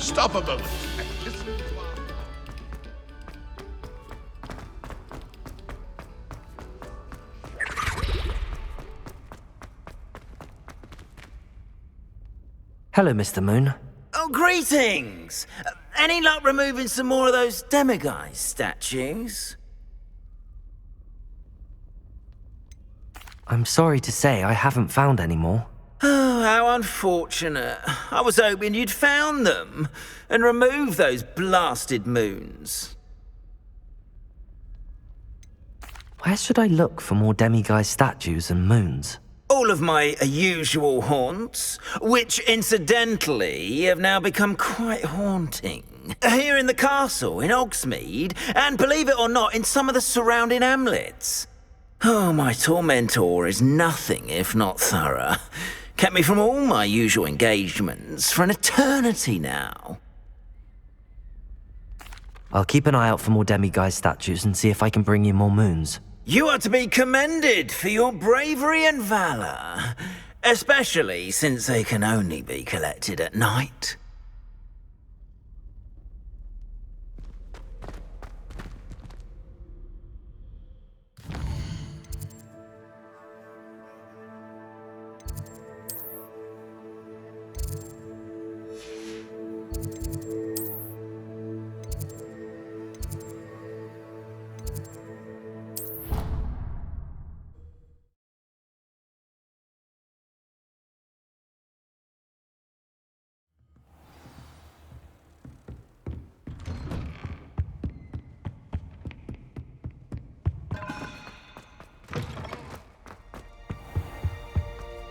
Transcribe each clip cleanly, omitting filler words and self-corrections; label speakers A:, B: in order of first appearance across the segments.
A: Stop a moment and listen to our...
B: Hello, Mr. Moon.
C: Oh, greetings! Any luck removing some more of those demiguise statues?
B: I'm sorry to say I haven't found any more.
C: Oh, how unfortunate. I was hoping you'd found them and removed those blasted moons.
B: Where should I look for more demiguise statues and moons?
C: All of my usual haunts, which incidentally have now become quite haunting. Here in the castle, in Hogsmead, and believe it or not, in some of the surrounding hamlets. Oh, my tormentor is nothing if not thorough. Kept me from all my usual engagements for an eternity now.
B: I'll keep an eye out for more demiguise statues and see if I can bring you more moons.
C: You are to be commended for your bravery and valor, especially since they can only be collected at night.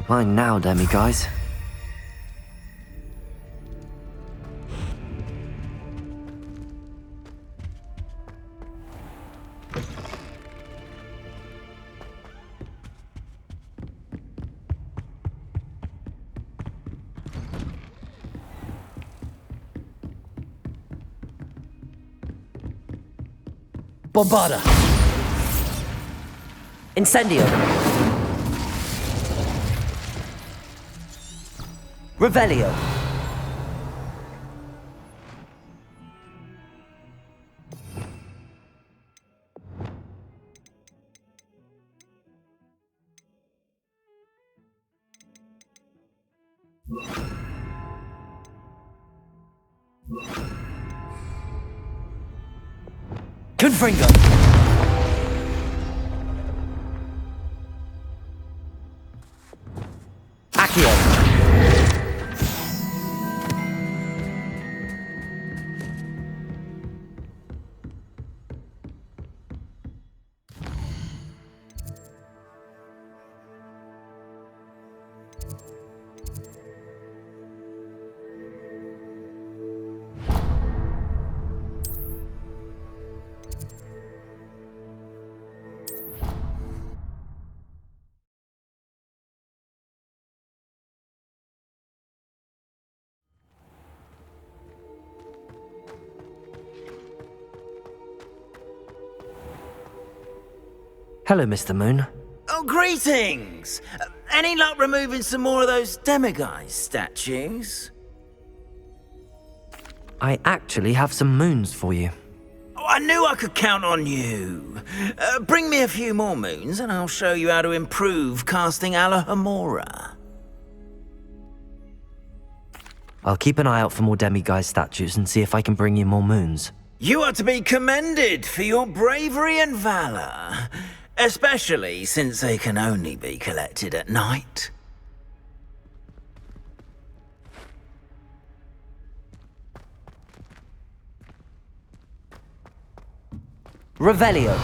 B: Mine now, demiguise.
D: Bombarda! Incendio! Revelio! Confringo! Accio!
B: Hello, Mr. Moon.
C: Oh, greetings! Any luck removing some more of those demiguise statues?
B: I actually have some moons for you.
C: Oh, I knew I could count on you. Bring me a few more moons and I'll show you how to improve casting Alohomora.
B: I'll keep an eye out for more demiguise statues and see if I can bring you more moons.
C: You are to be commended for your bravery and valor, especially since they can only be collected at night.
D: Revelio.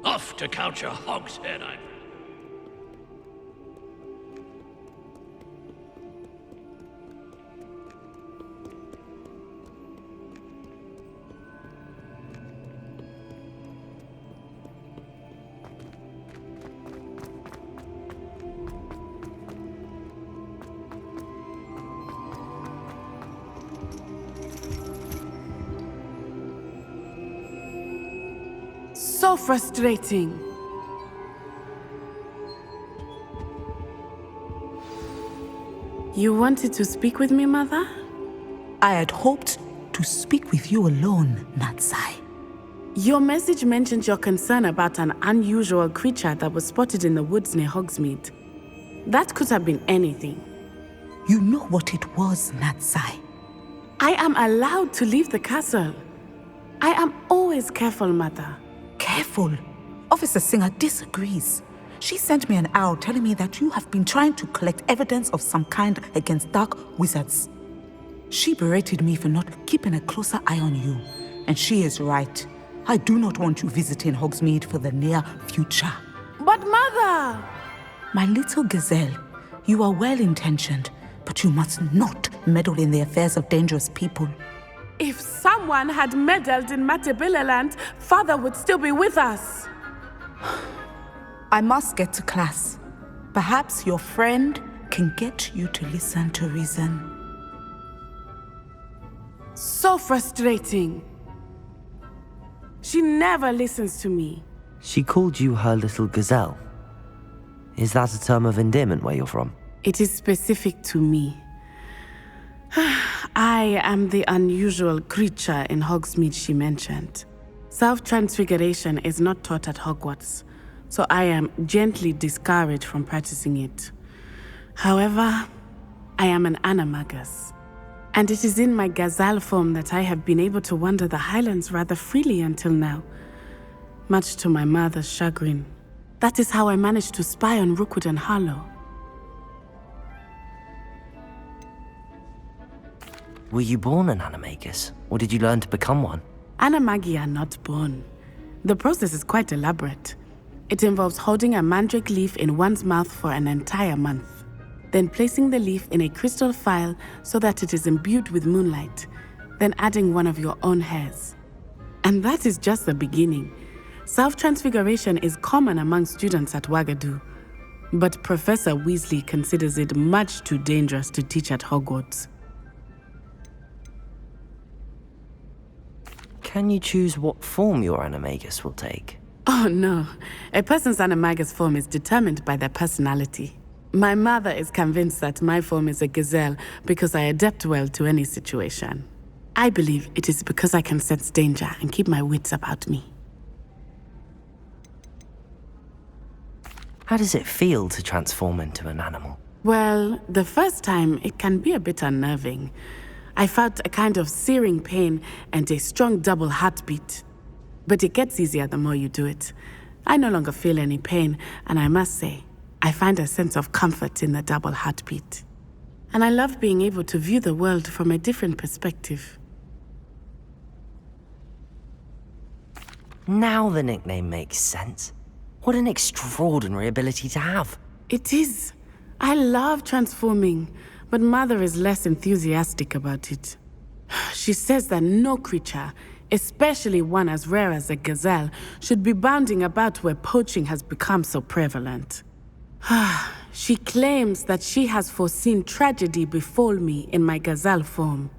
A: Off to count your Hogshead, I'm...
E: So frustrating. You wanted to speak with me, Mother?
F: I had hoped to speak with you alone, Natsai.
E: Your message mentioned your concern about an unusual creature that was spotted in the woods near Hogsmead. That could have been anything.
F: You know what it was, Natsai.
E: I am allowed to leave the castle. I am always careful, Mother.
F: Careful. Officer Singer disagrees. She sent me an owl telling me that you have been trying to collect evidence of some kind against dark wizards. She berated me for not keeping a closer eye on you, and she is right. I do not want you visiting Hogsmead for the near future.
E: But Mother!
F: My little gazelle, you are well-intentioned, but you must not meddle in the affairs of dangerous people.
E: If someone had meddled in Matabeleland, Father would still be with us.
F: I must get to class. Perhaps your friend can get you to listen to reason.
E: So frustrating. She never listens to me.
B: She called you her little gazelle. Is that a term of endearment where you're from?
E: It is specific to me. I am the unusual creature in Hogsmead she mentioned. Self-transfiguration is not taught at Hogwarts, so I am gently discouraged from practicing it. However, I am an animagus, and it is in my gazelle form that I have been able to wander the highlands rather freely until now, much to my mother's chagrin. That is how I managed to spy on Rookwood and Harlow.
B: Were you born an animagus, or did you learn to become one?
E: Animagi are not born. The process is quite elaborate. It involves holding a mandrake leaf in one's mouth for an entire month, then placing the leaf in a crystal phial so that it is imbued with moonlight, then adding one of your own hairs. And that is just the beginning. Self-transfiguration is common among students at Wagadu, but Professor Weasley considers it much too dangerous to teach at Hogwarts.
B: Can you choose what form your animagus will take?
E: Oh no, a person's animagus form is determined by their personality. My mother is convinced that my form is a gazelle because I adapt well to any situation. I believe it is because I can sense danger and keep my wits about me.
B: How does it feel to transform into an animal?
E: Well, the first time it can be a bit unnerving. I felt a kind of searing pain and a strong double heartbeat. But it gets easier the more you do it. I no longer feel any pain, and I must say, I find a sense of comfort in the double heartbeat. And I love being able to view the world from a different perspective.
B: Now the nickname makes sense. What an extraordinary ability to have.
E: It is. I love transforming, but Mother is less enthusiastic about it. She says that no creature, especially one as rare as a gazelle, should be bounding about where poaching has become so prevalent. She claims that she has foreseen tragedy befall me in my gazelle form.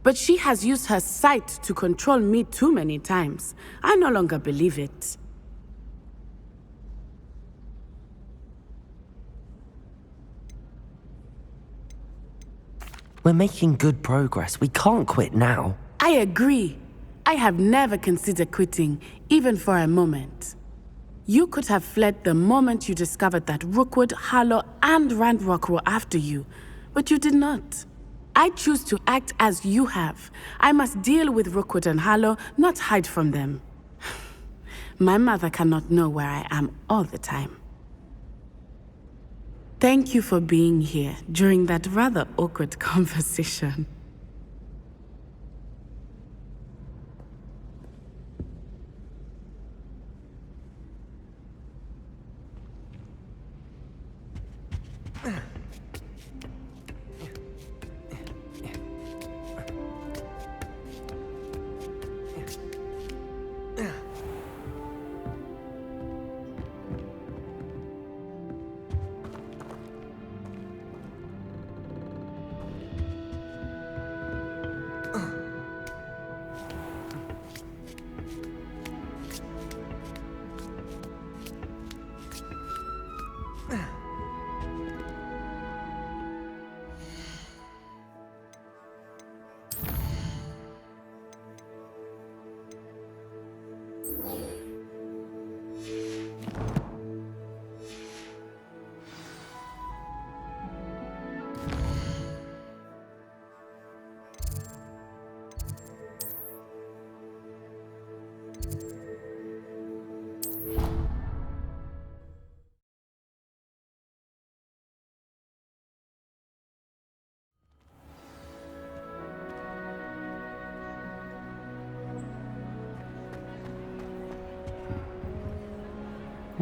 E: But she has used her sight to control me too many times. I no longer believe it.
B: We're making good progress. We can't quit now.
E: I agree. I have never considered quitting, even for a moment. You could have fled the moment you discovered that Rookwood, Harlow, and Randrock were after you, but you did not. I choose to act as you have. I must deal with Rookwood and Harlow, not hide from them. My mother cannot know where I am all the time. Thank you for being here during that rather awkward conversation.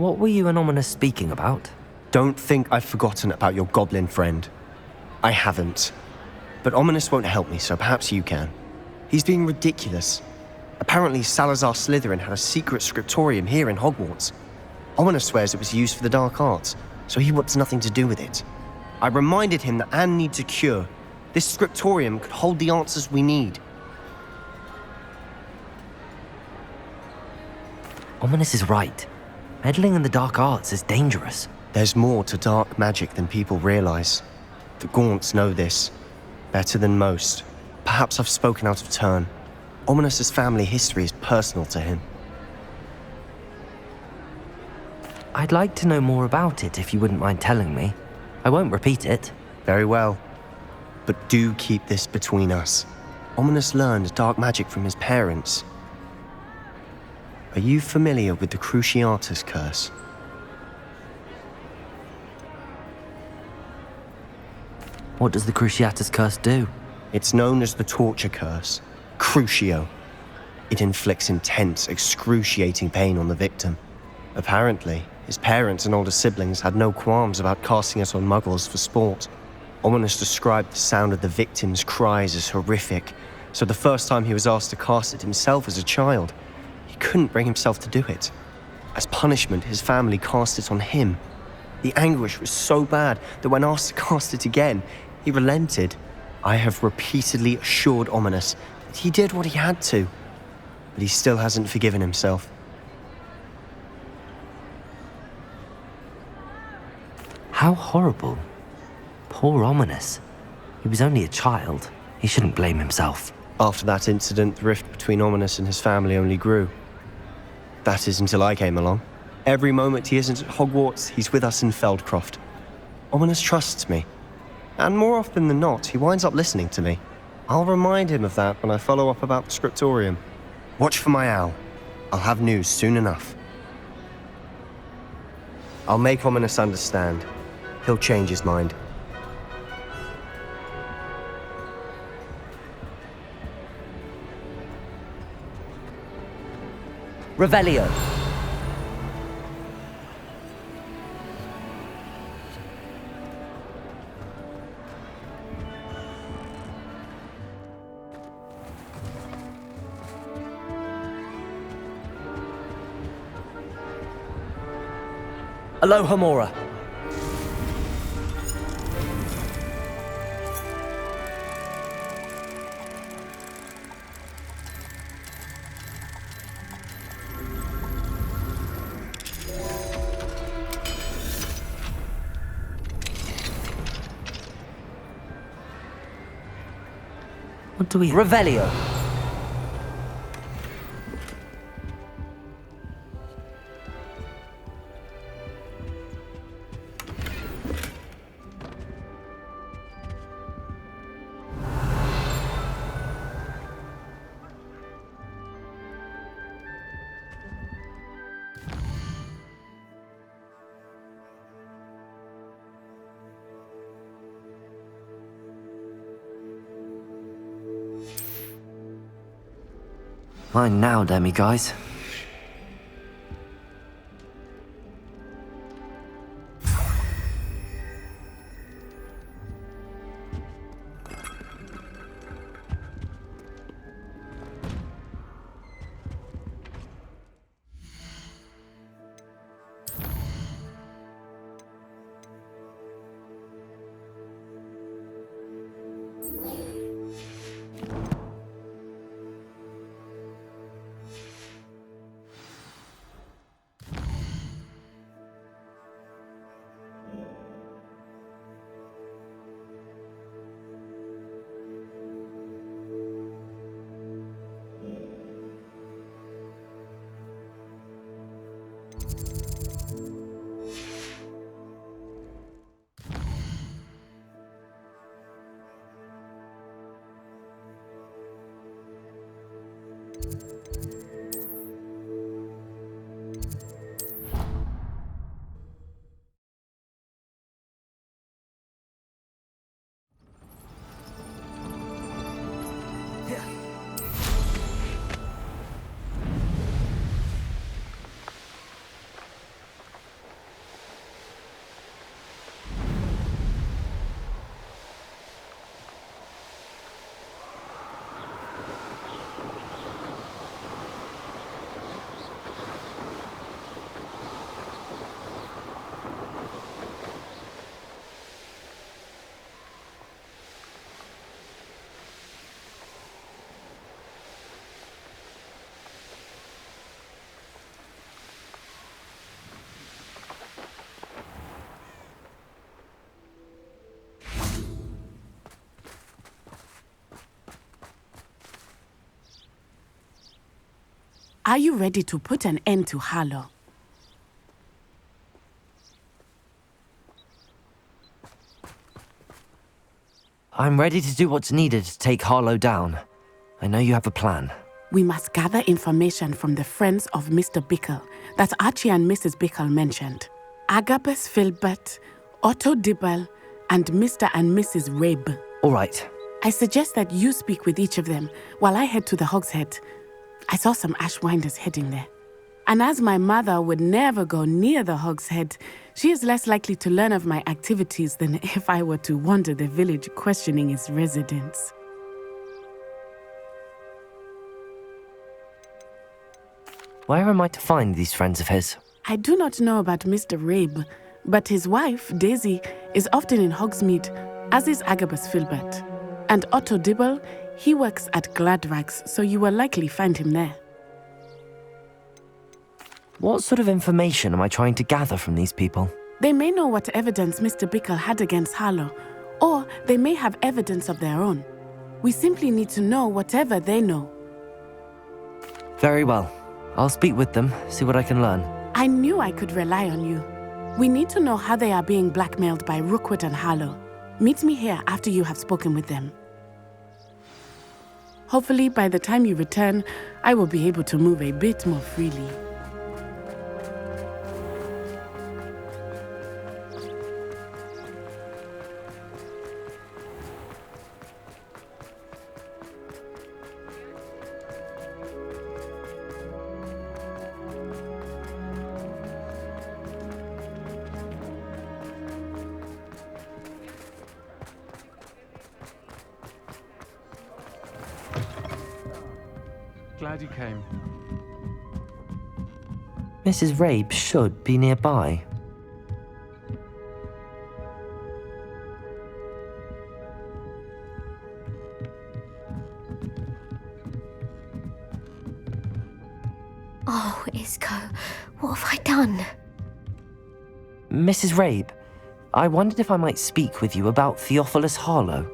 B: What were you and Ominous speaking about?
G: Don't think I've forgotten about your goblin friend. I haven't. But Ominous won't help me, so perhaps you can. He's being ridiculous. Apparently Salazar Slytherin had a secret scriptorium here in Hogwarts. Ominous swears it was used for the dark arts, so he wants nothing to do with it. I reminded him that Anne needs a cure. This scriptorium could hold the answers we need.
B: Ominous is right. Meddling in the dark arts is dangerous.
G: There's more to dark magic than people realize. The Gaunts know this. Better than most. Perhaps I've spoken out of turn. Ominous's family history is personal to him.
B: I'd like to know more about it if you wouldn't mind telling me. I won't repeat it.
G: Very well. But do keep this between us. Ominous learned dark magic from his parents. Are you familiar with the Cruciatus curse?
B: What does the Cruciatus curse do?
G: It's known as the torture curse, Crucio. It inflicts intense, excruciating pain on the victim. Apparently, his parents and older siblings had no qualms about casting it on muggles for sport. Ominous described the sound of the victim's cries as horrific, so the first time he was asked to cast it himself as a child, he couldn't bring himself to do it. As punishment, his family cast it on him. The anguish was so bad that when asked to cast it again, he relented. I have repeatedly assured Ominous that he did what he had to, but he still hasn't forgiven himself.
B: How horrible. Poor Ominous. He was only a child. He shouldn't blame himself.
G: After that incident, the rift between Ominous and his family only grew. That is until I came along. Every moment he isn't at Hogwarts, he's with us in Feldcroft. Ominous trusts me. And more often than not, he winds up listening to me. I'll remind him of that when I follow up about the scriptorium. Watch for my owl. I'll have news soon enough. I'll make Ominous understand. He'll change his mind.
D: Revelio. Aloha Mora.
B: What do we...
D: Revelio.
B: Fine now, demi-guys.
E: Are you ready to put an end to Harlow?
B: I'm ready to do what's needed to take Harlow down. I know you have a plan.
E: We must gather information from the friends of Mr. Bickle that Archie and Mrs. Bickle mentioned. Agabus Filbert, Otto Dibble, and Mr. and Mrs. Rabe.
B: All right.
E: I suggest that you speak with each of them while I head to the Hogshead. I saw some Ashwinders heading there. And as my mother would never go near the Hogshead, she is less likely to learn of my activities than if I were to wander the village questioning its residents.
B: Where am I to find these friends of his?
E: I do not know about Mr. Rabe, but his wife, Daisy, is often in Hogsmead, as is Agabus Filbert. And Otto Dibble, he works at Gladrags, so you will likely find him there.
B: What sort of information am I trying to gather from these people?
E: They may know what evidence Mr. Bickle had against Harlow, or they may have evidence of their own. We simply need to know whatever they know.
B: Very well. I'll speak with them, see what I can learn.
E: I knew I could rely on you. We need to know how they are being blackmailed by Rookwood and Harlow. Meet me here after you have spoken with them. Hopefully, by the time you return, I will be able to move a bit more freely.
H: Glad you came.
B: Mrs. Rabe should be nearby.
I: Oh, Isko, what have I done?
B: Mrs. Rabe, I wondered if I might speak with you about Theophilus Harlow.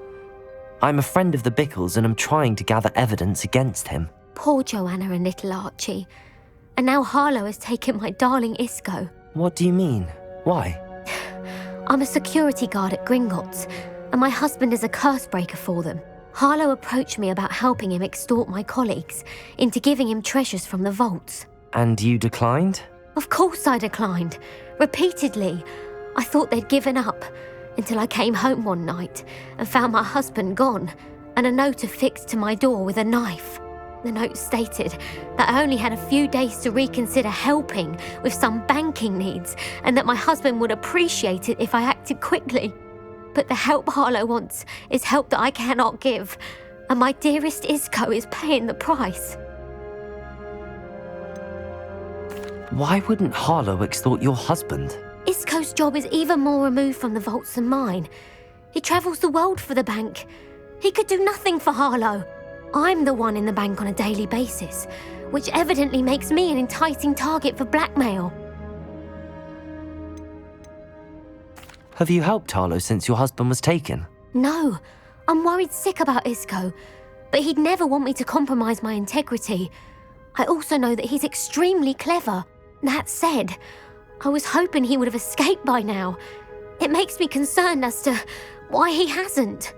B: I'm a friend of the Bickles and am trying to gather evidence against him.
I: Poor Joanna and little Archie. And now Harlow has taken my darling Isko.
B: What do you mean? Why?
I: I'm a security guard at Gringotts, and my husband is a curse breaker for them. Harlow approached me about helping him extort my colleagues into giving him treasures from the vaults.
B: And you declined?
I: Of course I declined. Repeatedly. I thought they'd given up, until I came home one night and found my husband gone, and a note affixed to my door with a knife. The note stated that I only had a few days to reconsider helping with some banking needs, and that my husband would appreciate it if I acted quickly. But the help Harlow wants is help that I cannot give, and my dearest Isko is paying the price.
B: Why wouldn't Harlow extort your husband?
I: Isko's job is even more removed from the vaults than mine. He travels the world for the bank. He could do nothing for Harlow. I'm the one in the bank on a daily basis, which evidently makes me an enticing target for blackmail.
B: Have you helped Harlow since your husband was taken?
I: No, I'm worried sick about Isko, but he'd never want me to compromise my integrity. I also know that he's extremely clever. That said, I was hoping he would have escaped by now. It makes me concerned as to why he hasn't.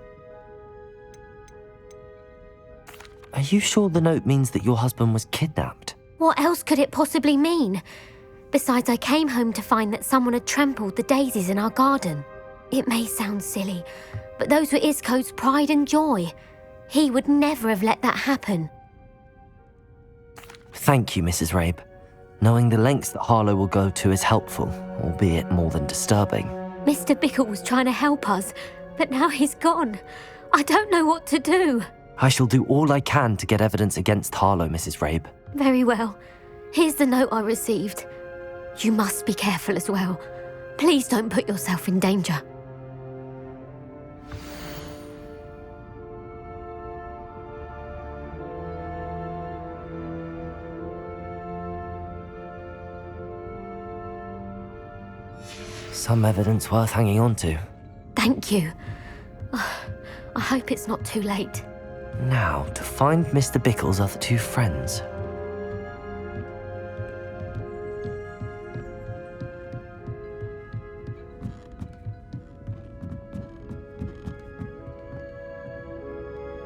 B: Are you sure the note means that your husband was kidnapped?
I: What else could it possibly mean? Besides, I came home to find that someone had trampled the daisies in our garden. It may sound silly, but those were Isko's pride and joy. He would never have let that happen.
B: Thank you, Mrs. Rabe. Knowing the lengths that Harlow will go to is helpful, albeit more than disturbing.
I: Mr. Bickle was trying to help us, but now he's gone. I don't know what to do.
B: I shall do all I can to get evidence against Harlow, Mrs. Rabe.
I: Very well. Here's the note I received. You must be careful as well. Please don't put yourself in danger.
B: Some evidence worth hanging on to.
I: Thank you. I hope it's not too late.
B: Now, to find Mr. Bickle's other two friends.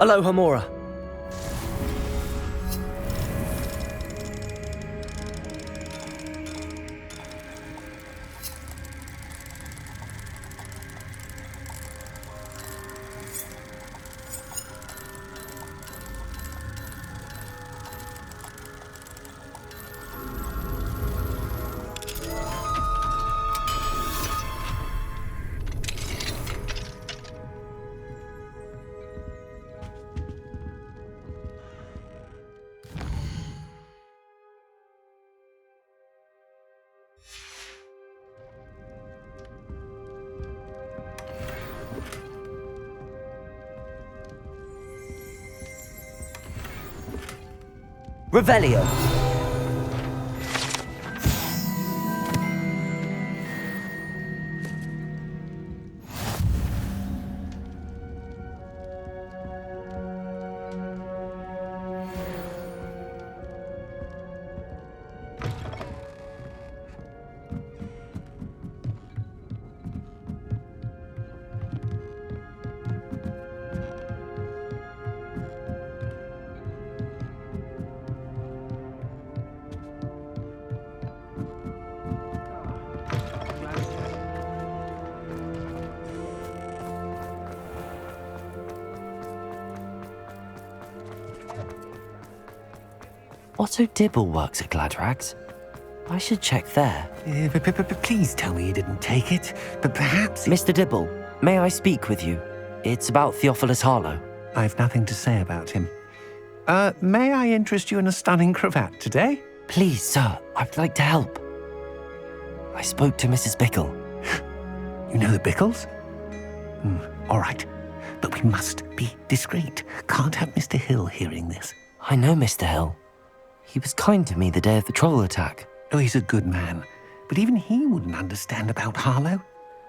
D: Aloha Mora. Revelio.
B: Otto Dibble works at Gladrags. I should check there.
J: Please tell me you didn't take it. But perhaps...
B: Mr. Dibble, may I speak with you? It's about Theophilus Harlow.
J: I've nothing to say about him. May I interest you in a stunning cravat today?
B: Please, sir, I'd like to help. I spoke to Mrs. Bickle.
J: You know the Bickles? All right. But we must be discreet. Can't have Mr. Hill hearing this.
B: I know Mr. Hill. He was kind to me the day of the troll attack.
J: Oh, he's a good man. But even he wouldn't understand about Harlow.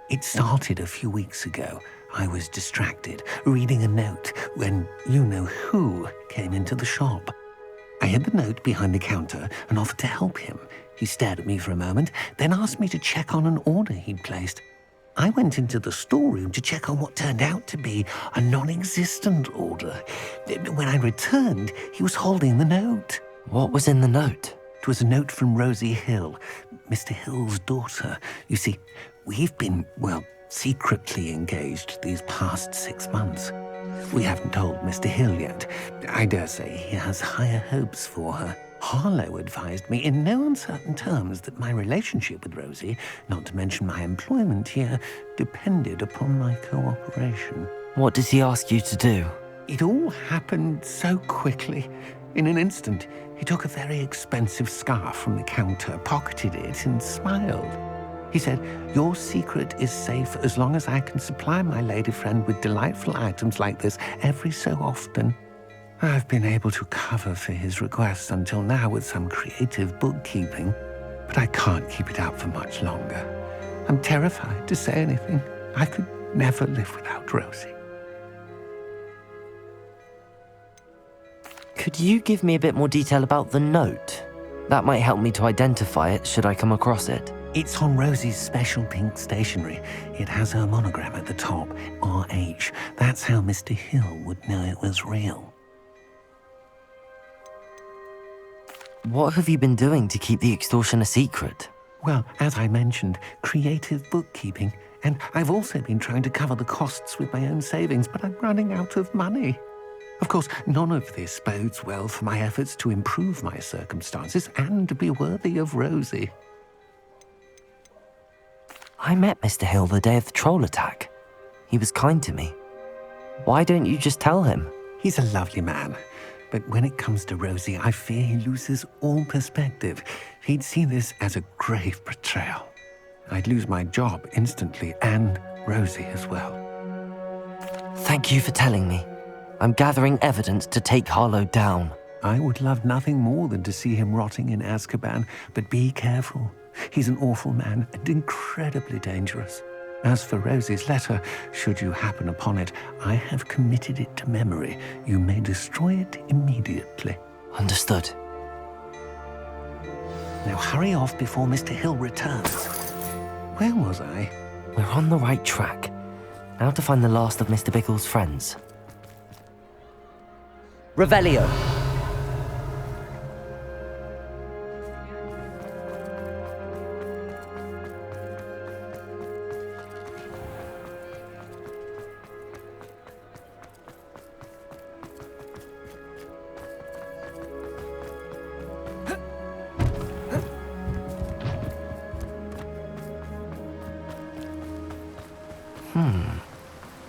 J: It started a few weeks ago. I was distracted, reading a note, when you-know-who came into the shop. I hid the note behind the counter and offered to help him. He stared at me for a moment, then asked me to check on an order he'd placed. I went into the storeroom to check on what turned out to be a non-existent order. When I returned, he was holding the note.
B: What was in the note?
J: It was a note from Rosie Hill, Mr. Hill's daughter. You see, we've been, secretly engaged these past 6 months. We haven't told Mr. Hill yet. I dare say he has higher hopes for her. Harlow advised me in no uncertain terms that my relationship with Rosie, not to mention my employment here, depended upon my cooperation.
B: What does he ask you to do?
J: It all happened so quickly. In an instant, he took a very expensive scarf from the counter, pocketed it, and smiled. He said, "Your secret is safe as long as I can supply my lady friend with delightful items like this every so often." I've been able to cover for his requests until now with some creative bookkeeping, but I can't keep it up for much longer. I'm terrified to say anything. I could never live without Rosie.
B: Could you give me a bit more detail about the note? That might help me to identify it should I come across it.
J: It's on Rosie's special pink stationery. It has her monogram at the top, RH. That's how Mr. Hill would know it was real.
B: What have you been doing to keep the extortion a secret?
J: Well, as I mentioned, creative bookkeeping. And I've also been trying to cover the costs with my own savings, but I'm running out of money. Of course, none of this bodes well for my efforts to improve my circumstances and to be worthy of Rosie.
B: I met Mr. Hill the day of the troll attack. He was kind to me. Why don't you just tell him?
J: He's a lovely man. But when it comes to Rosie, I fear he loses all perspective. He'd see this as a grave betrayal. I'd lose my job instantly, and Rosie as well.
B: Thank you for telling me. I'm gathering evidence to take Harlow down.
J: I would love nothing more than to see him rotting in Azkaban, but be careful. He's an awful man and incredibly dangerous. As for Rosie's letter, should you happen upon it, I have committed it to memory. You may destroy it immediately.
B: Understood.
J: Now hurry off before Mr. Hill returns. Where was I?
B: We're on the right track. Now to find the last of Mr. Bickle's friends. Revelio.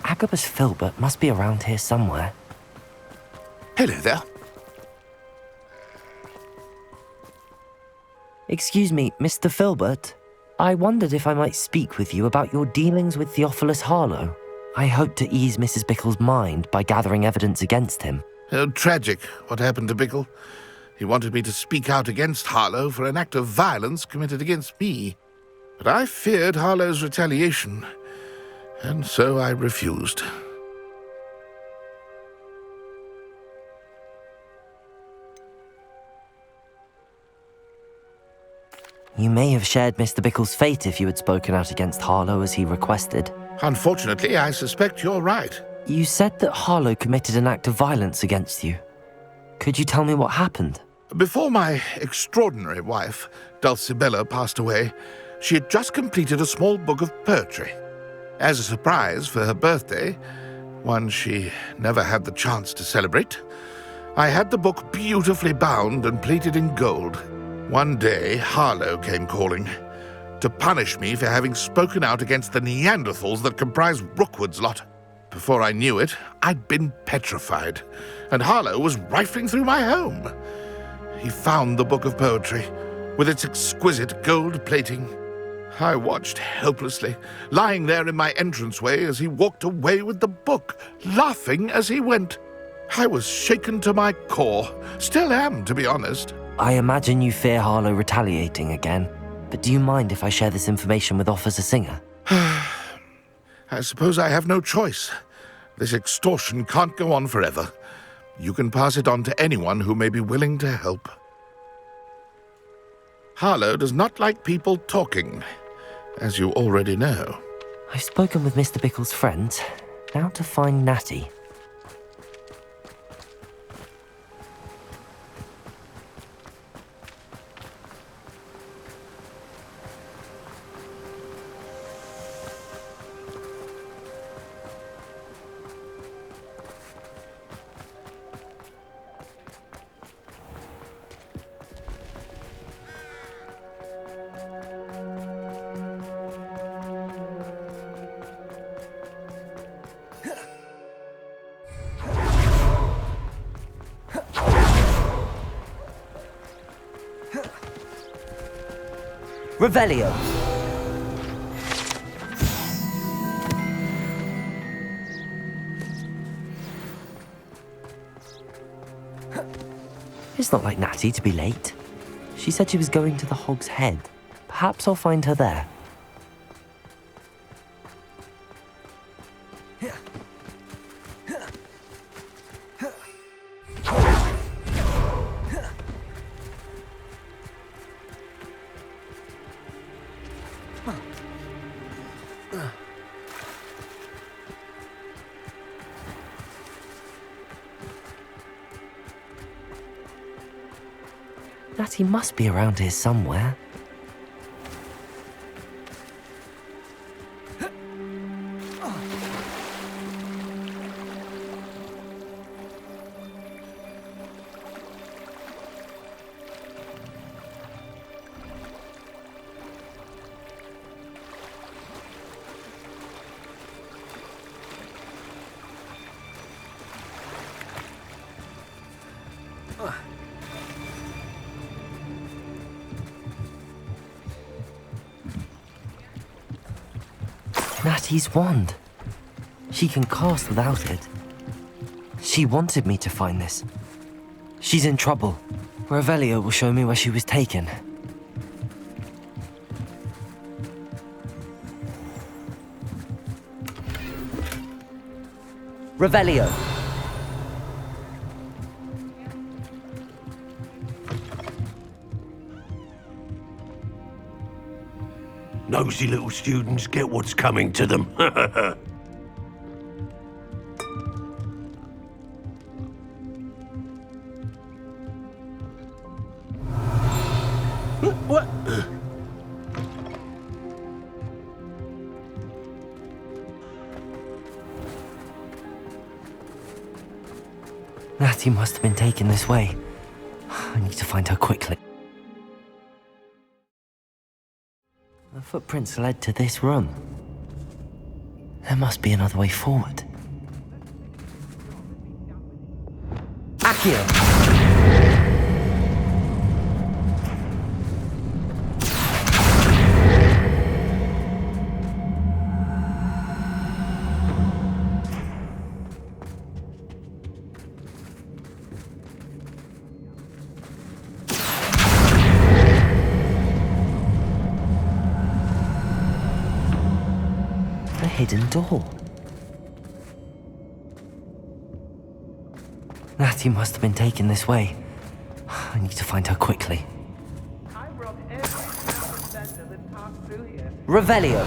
B: Agabus Filbert must be around here somewhere.
A: Hello there.
B: Excuse me, Mr. Filbert. I wondered if I might speak with you about your dealings with Theophilus Harlow. I hope to ease Mrs. Bickle's mind by gathering evidence against him.
A: Tragic, what happened to Bickle. He wanted me to speak out against Harlow for an act of violence committed against me. But I feared Harlow's retaliation, and so I refused.
B: You may have shared Mr. Bickle's fate if you had spoken out against Harlow as he requested.
A: Unfortunately, I suspect you're right.
B: You said that Harlow committed an act of violence against you. Could you tell me what happened?
A: Before my extraordinary wife, Dulcibella, passed away, she had just completed a small book of poetry. As a surprise for her birthday, one she never had the chance to celebrate, I had the book beautifully bound and plated in gold. One day, Harlow came calling to punish me for having spoken out against the Neanderthals that comprise Rookwood's lot. Before I knew it, I'd been petrified, and Harlow was rifling through my home. He found the book of poetry, with its exquisite gold plating. I watched helplessly, lying there in my entranceway as he walked away with the book, laughing as he went. I was shaken to my core, still am, to be honest.
B: I imagine you fear Harlow retaliating again, but do you mind if I share this information with Officer Singer?
A: I suppose I have no choice. This extortion can't go on forever. You can pass it on to anyone who may be willing to help. Harlow does not like people talking, as you already know.
B: I've spoken with Mr. Bickle's friends. Now to find Natty. Revelio. It's not like Natty to be late. She said she was going to the Hogshead. Perhaps I'll find her there. Natty must be around here somewhere. Natty's wand. She can cast without it. She wanted me to find this. She's in trouble. Revelio will show me where she was taken. Revelio.
K: Nosy little students get what's coming to them.
B: Natty must have been taken this way. I need to find her quickly. The footprints led to this room. There must be another way forward. Accio! Hidden door. Natty must have been taken this way. I need to find her quickly.
J: I robbed every town center that passed through here.
B: Revelio.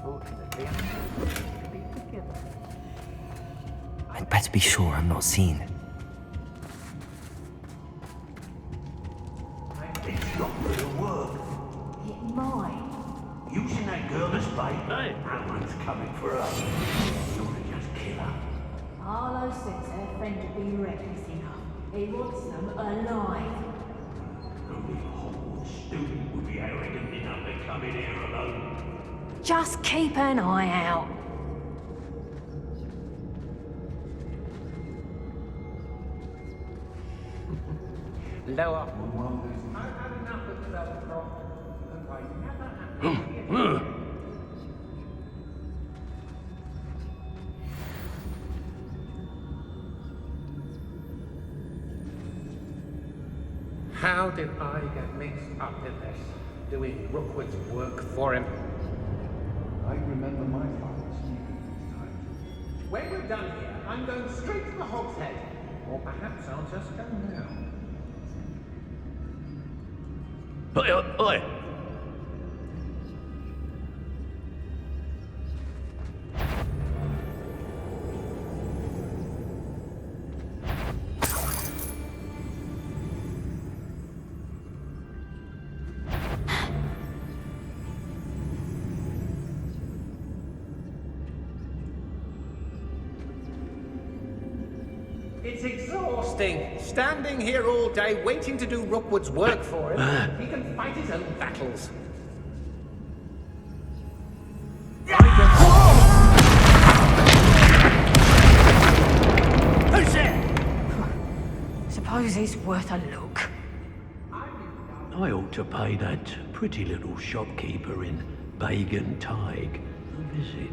J: Fortunately, I'm be forgiven.
B: I'd better be sure I'm not seen.
K: It's not gonna work.
L: It might.
K: Using that girl as bait, hey, that one's coming for us. You ought to just kill her.
L: Harlow says her friend would be reckless enough. He wants them alive.
K: Only a Hogwarts student would be arrogant enough to come in here alone.
L: Just keep an eye out.
J: Lower. I've had enough of self-talk, and I never have to. How did I get mixed up in this? Doing Rookwood's work for him?
M: I remember my father speaking these times.
J: When we're done here, I'm going straight to the Hogshead. Or perhaps I'll just go now.
K: Oi!
J: It's exhausting, standing here all day waiting to do Rookwood's work for him. He can fight his own battles.
K: Who's there?
L: Suppose it's worth a look.
K: I ought to pay that pretty little shopkeeper in Bagan Tig a visit.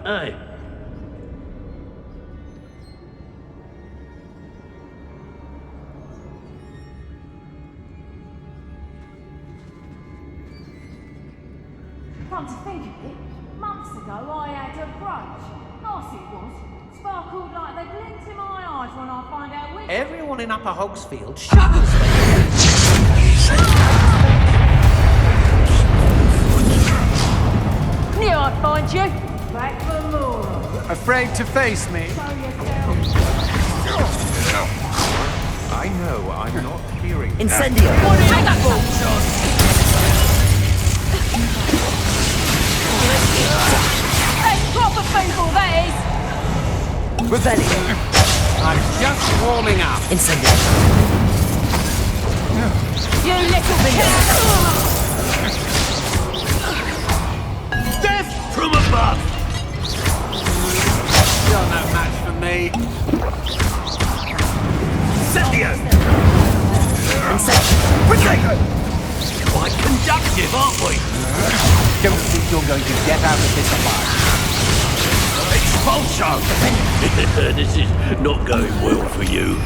K: Hey.
L: Come to think of it, months ago I had a brooch. Nice it was. Sparkled like the glint in my eyes when I find out which...
J: Everyone in Upper Hogsfield shudders.
L: Knew I'd find you. Back for more.
H: Afraid to face me? I know, I'm not hearing.
B: Incendio!
L: Take that ball! That's proper people, that is!
B: Revelio!
J: I'm just warming up.
B: Incendio!
L: You little bitch!
K: Death from above!
J: You're no match for me.
K: Incendio!
B: Incendio!
K: Quite conductive, aren't we?
H: Don't think you're going to get out of this alive.
K: Expulso! This is not going well for you.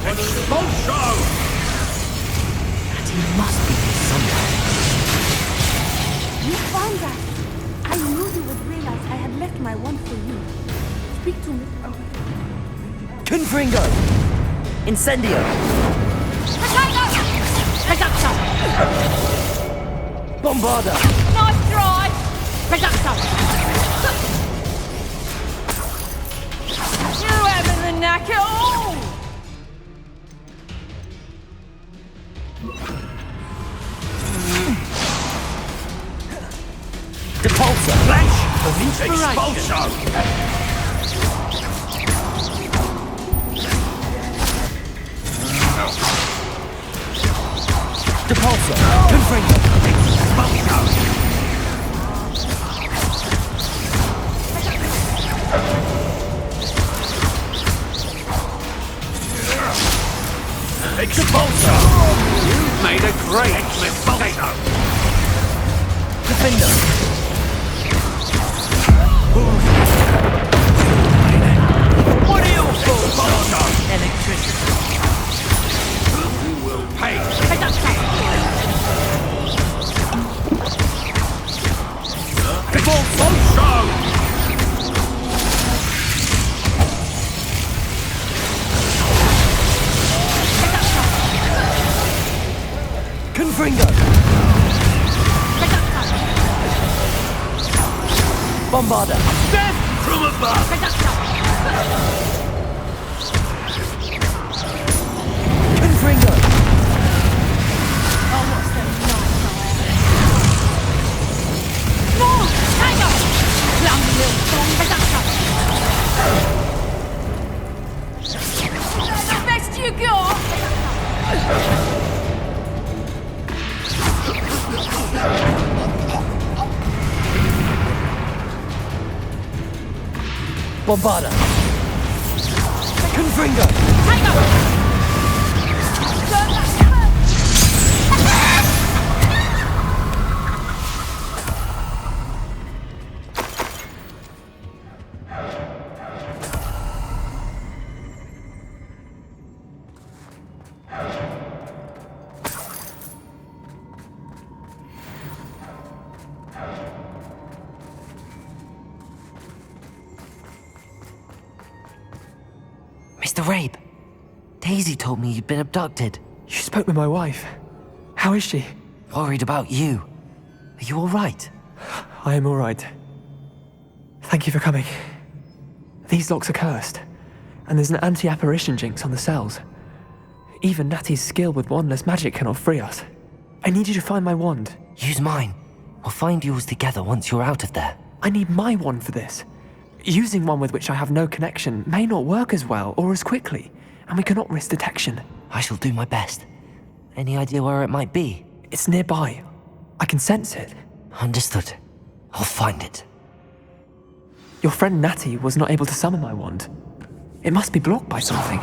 K: Expulso!
B: He must be here somewhere.
E: You found that? I knew you would realize I had left my wand for you. Speak to me.
B: Confringo! Incendio!
L: Take up some!
B: Bombarda!
L: Nice try! Reducto! You having the knack at all?
B: Depulso!
C: Flash
B: of inspiration! Depulso! Confringo!
H: Expulso! You've made a great mistake!
B: Defender!
H: What are you for? Electricity. You will pay. Expulso!
B: Confringo! Bombarda!
H: Death from above!
B: Confringo!
L: Oh, what's the night? No! Hang on! Clumsy little song. Is that the best you got?
B: Bombarda! Confringo!
L: Hang on!
B: Mr. Rabe, Daisy told me you'd been abducted.
N: You spoke with my wife. How is she?
B: Worried about you. Are you all right?
N: I am all right. Thank you for coming. These locks are cursed, and there's an anti-apparition jinx on the cells. Even Natty's skill with wandless magic cannot free us. I need you to find my wand.
B: Use mine. We'll find yours together once you're out of there.
N: I need my wand for this. Using one with which I have no connection may not work as well or as quickly, and we cannot risk detection.
B: I shall do my best. Any idea where it might be?
N: It's nearby. I can sense it.
B: Understood. I'll find it.
N: Your friend Natty was not able to summon my wand. It must be blocked by something.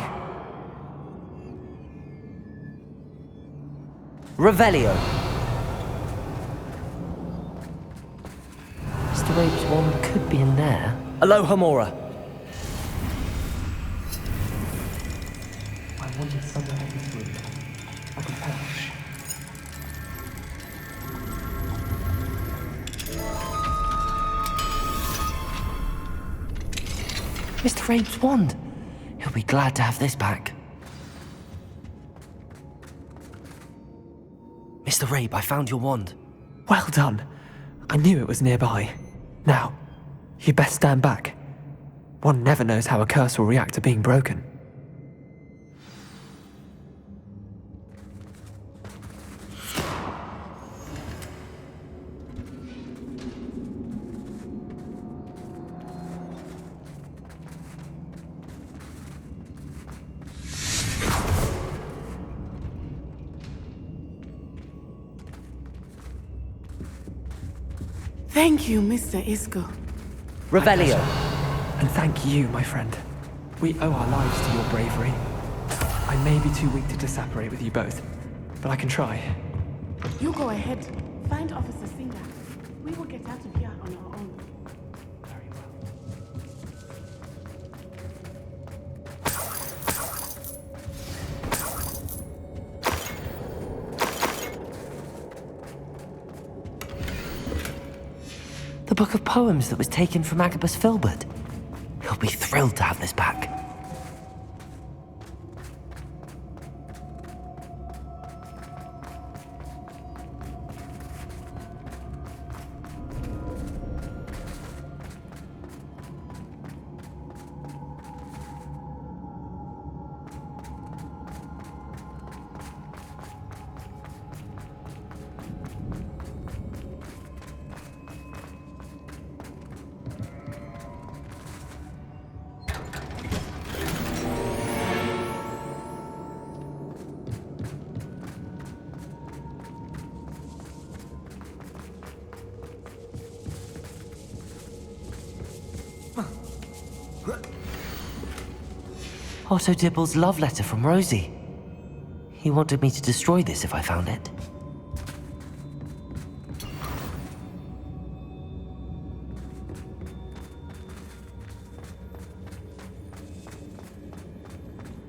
B: Revelio. Mr. Rabe's wand could be in there. Aloha Mora.
N: I wanted somewhere in this room. I could perish.
B: Mr. Rabe's wand. He'll be glad to have this back. Mr. Rabe, I found your wand.
N: Well done. I knew it was nearby. Now, you best stand back. One never knows how a curse will react to being broken.
E: Thank you, Mr. Isko.
B: Revelio.
N: And thank you, my friend. We owe our lives to your bravery. I may be too weak to disapparate with you both, but I can try.
E: You go ahead. Find Officer Singer. We will get out of here on our own.
N: Very well.
B: The book of poems that was taken from Agabus Filbert. He'll be thrilled to have this back. Otto Dibble's love letter from Rosie. He wanted me to destroy this if I found it.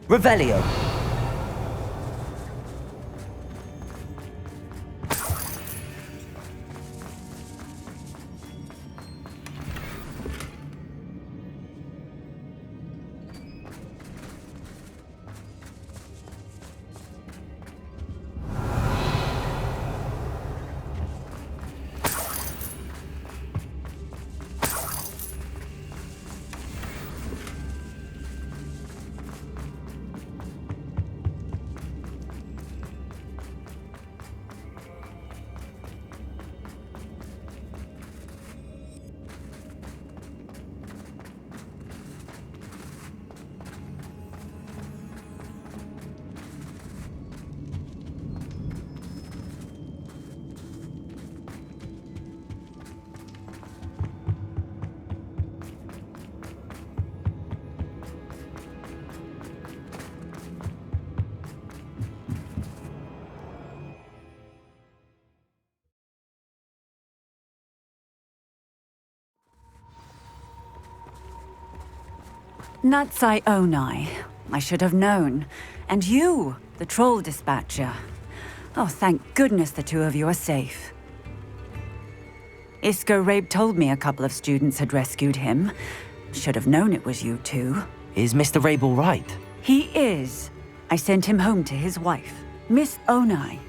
B: Revelio.
O: Natsai Onai. I should have known. And you, the troll dispatcher. Oh, thank goodness the two of you are safe. Isko Rabe told me a couple of students had rescued him. Should have known it was you two.
B: Is Mr. Rabe all right?
O: He is. I sent him home to his wife. Miss Onai,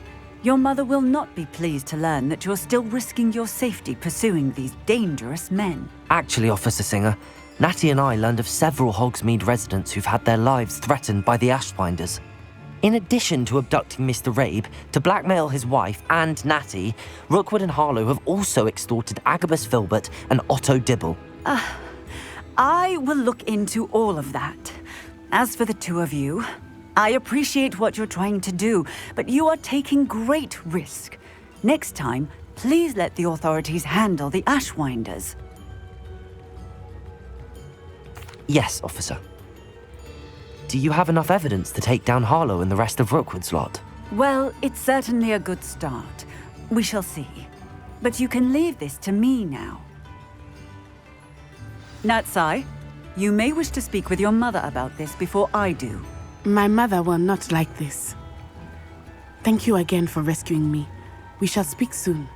O: your mother will not be pleased to learn that you're still risking your safety pursuing these dangerous men.
B: Actually, Officer Singer, Natty and I learned of several Hogsmead residents who've had their lives threatened by the Ashwinders. In addition to abducting Mr. Rabe to blackmail his wife and Natty, Rookwood and Harlow have also extorted Agabus Filbert and Otto Dibble.
O: I will look into all of that. As for the two of you, I appreciate what you're trying to do, but you are taking great risk. Next time, please let the authorities handle the Ashwinders.
B: Yes, officer. Do you have enough evidence to take down Harlow and the rest of Rookwood's lot?
O: Well, it's certainly a good start. We shall see. But you can leave this to me now. Natsai, you may wish to speak with your mother about this before I do.
E: My mother will not like this. Thank you again for rescuing me. We shall speak soon.